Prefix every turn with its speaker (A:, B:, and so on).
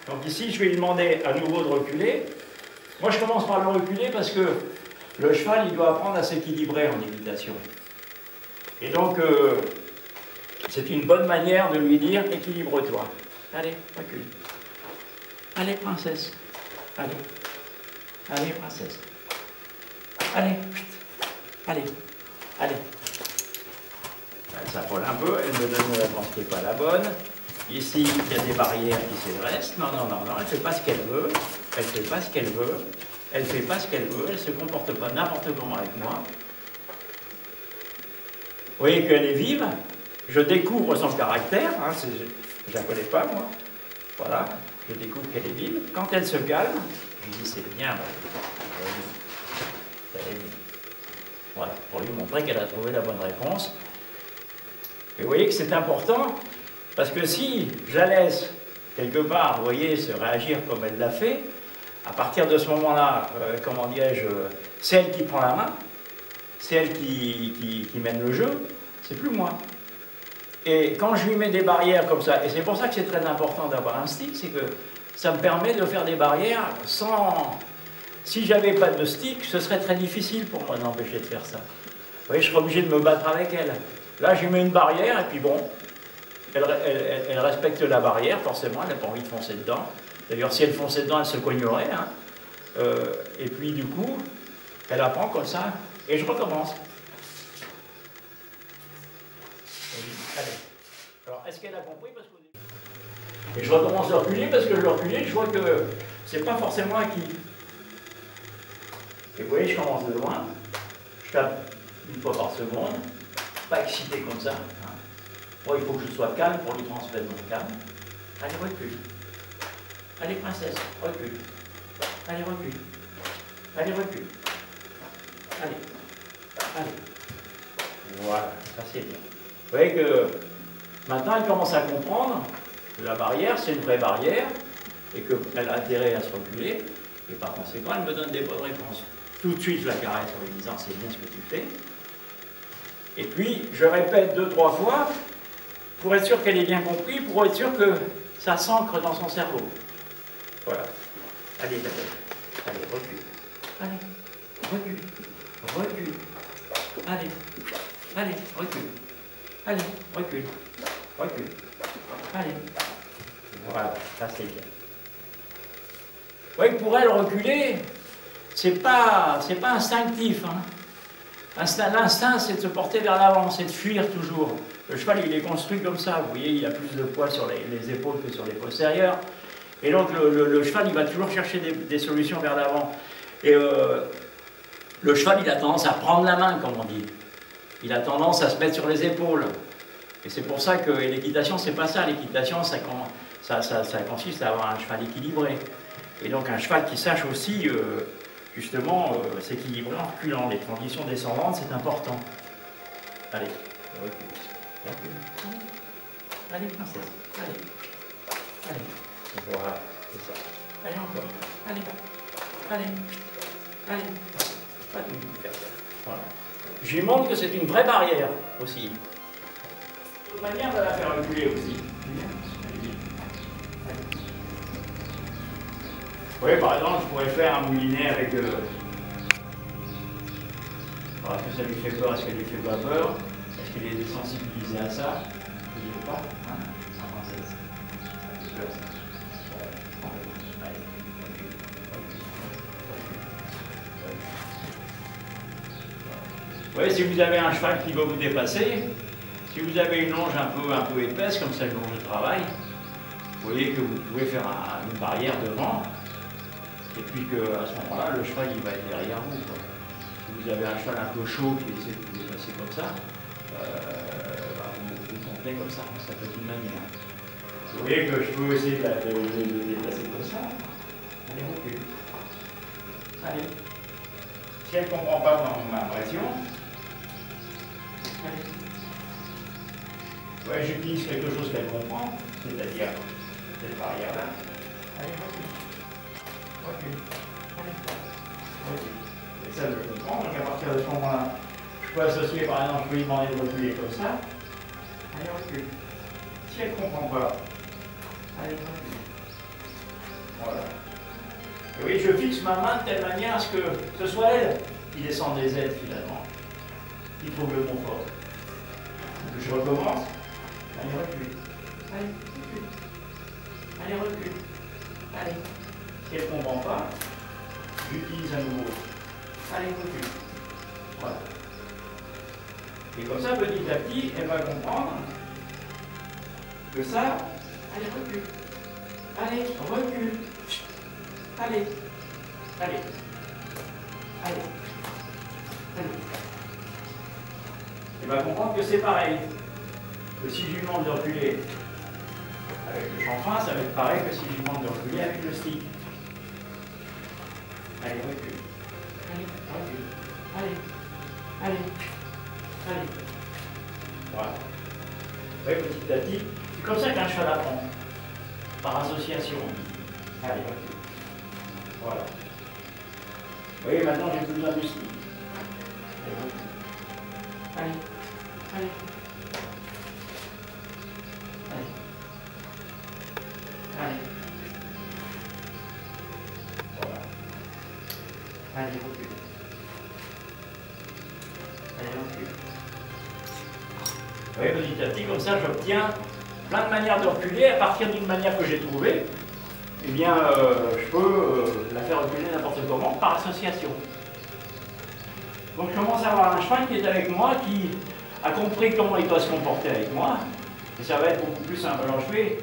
A: Donc ici, je vais lui demander à nouveau de reculer. Moi, je commence par le reculer parce que le cheval, il doit apprendre à s'équilibrer en équitation. Et donc, c'est une bonne manière de lui dire, équilibre-toi. Allez, recule. Allez, princesse. Allez. Allez, princesse. Allez. Allez. Allez. Elle s'affole un peu, elle me donne une réponse qui n'est pas la bonne. Ici, il y a des barrières qui se dressent. Non, non, non, non, elle ne fait pas ce qu'elle veut. Elle ne fait pas ce qu'elle veut. Elle ne fait pas ce qu'elle veut. Elle ne se comporte pas n'importe comment avec moi. Vous voyez qu'elle est vive. Je découvre son caractère. Hein, je ne la connais pas, moi. Voilà. Je découvre qu'elle est vive. Quand elle se calme, je lui dis c'est bien. Voilà, pour lui montrer qu'elle a trouvé la bonne réponse. Et vous voyez que c'est important, parce que si je la laisse quelque part, vous voyez, se réagir comme elle l'a fait, à partir de ce moment-là, comment dirais-je, c'est elle qui prend la main, c'est elle qui mène le jeu, c'est plus moi. Et quand je lui mets des barrières comme ça, et c'est pour ça que c'est très important d'avoir un stick, c'est que ça me permet de faire des barrières sans... Si j'avais pas de stick, ce serait très difficile pour moi d'empêcher de faire ça. Vous voyez, je serais obligé de me battre avec elle. Là, je lui mets une barrière, et puis bon, elle respecte la barrière, forcément, elle n'a pas envie de foncer dedans. D'ailleurs, si elle fonçait dedans, elle se cognerait. Hein. Et puis, du coup, elle apprend comme ça, et je recommence. Allez. Alors, est-ce qu'elle a compris parce que... Et je recommence à reculer, parce que je reculer, je vois que c'est pas forcément acquis. Et vous voyez, je commence de loin, je tape une fois par seconde, pas excité comme ça. Hein. Bon, il faut que je sois calme pour lui transmettre mon calme. Allez, recule. Allez, princesse, recule. Allez, recule. Allez, recule. Allez. Allez. Voilà, ça c'est bien. Vous voyez que maintenant, elle commence à comprendre que la barrière, c'est une vraie barrière, et qu'elle a intérêt à se reculer, et par conséquent, elle me donne des bonnes réponses. Tout de suite, je la caresse en lui disant c'est bien ce que tu fais. Et puis, je répète 2-3 fois pour être sûr qu'elle ait bien compris, pour être sûr que ça s'ancre dans son cerveau. Voilà. Allez, d'accord. Allez, recule. Allez, recule. Recule. Allez. Allez, recule. Allez, recule. Recule. Allez. Voilà, ça c'est bien. Vous voyez que pour elle, reculer, c'est pas instinctif. Hein. L'instinct, c'est de se porter vers l'avant, c'est de fuir toujours. Le cheval, il est construit comme ça. Vous voyez, il a plus de poids sur les épaules que sur les postérieures. Et donc, le cheval, il va toujours chercher des solutions vers l'avant. Et le cheval, il a tendance à prendre la main, comme on dit. Il a tendance à se mettre sur les épaules. Et c'est pour ça que l'équitation, c'est pas ça. L'équitation, ça consiste à avoir un cheval équilibré. Et donc, un cheval qui sache aussi... justement, s'équilibrer en reculant. Les transitions descendantes, c'est important. Allez, recule. Recule. Allez, princesse. Allez. Allez. Voilà, c'est ça. Allez, encore. Allez. Allez. Allez. Pas tout faire ça. Voilà. Je lui montre que c'est une vraie barrière aussi. Une autre manière de la faire reculer aussi. Oui, par exemple, je pourrais faire un moulinet avec... Est-ce que ça lui fait peur? Est-ce qu'elle lui fait pas peur? Est-ce qu'elle est désensibilisée à ça? Je ne sais pas. Hein? Ça fait peur, ça. Vous voyez, si vous avez un cheval qui va vous dépasser, si vous avez une longe un peu épaisse, comme ça, une longe de travail, vous voyez que vous pouvez faire une barrière devant. Et puis qu'à ce moment-là, le cheval il va être derrière vous. Quoi. Si vous avez un cheval un peu chaud qui essaie de vous dépasser comme ça, vous montez comme ça, ça peut être une manière. Vous voyez que je peux essayer de le déplacer comme ça. Allez, recule. Allez. Si elle ne comprend pas ma pression, allez. Ouais, j'utilise quelque chose qu'elle comprend, c'est-à-dire cette barrière-là. Allez, recule. Recule. Allez. Recule. Et ça, je comprends. Donc à partir de ce moment-là, je peux associer, par exemple, je peux lui demander de reculer comme ça. Allez, recule. Si elle ne comprend pas, allez, recule. Voilà. Et oui, je fixe ma main de telle manière à ce que ce soit elle qui descend des aides finalement, qui trouve le confort. Donc je recommence. Allez, recule. Allez, recule. Allez, recule. Allez. Si elle ne comprend pas, j'utilise à nouveau. Allez, recule. Voilà. Et comme ça, petit à petit, elle va comprendre que ça, allez, recule. Allez, recule. Allez. Allez. Allez. Allez. Elle va comprendre que c'est pareil. Que si je lui demande de reculer avec le chanfrein, ça va être pareil que si je lui demande de reculer avec le stick. Allez, recule. Allez, recule. Allez. Allez. Allez. Voilà. Vous voyez, petit à petit, c'est comme ça qu'un cheval apprend. Par association. Allez, recule. Voilà. Vous voyez, maintenant, j'ai plus besoin du stick. Allez, recule. Allez. Allez. Allez. Allez. Voilà. Allez, recule. Allez, recule. Vous voyez, petit à petit, comme ça, j'obtiens plein de manières de reculer. À partir d'une manière que j'ai trouvée, eh bien, je peux la faire reculer n'importe comment, par association. Donc, je commence à avoir un cheval qui est avec moi, qui a compris comment il doit se comporter avec moi. Et ça va être beaucoup plus simple. Alors, je vais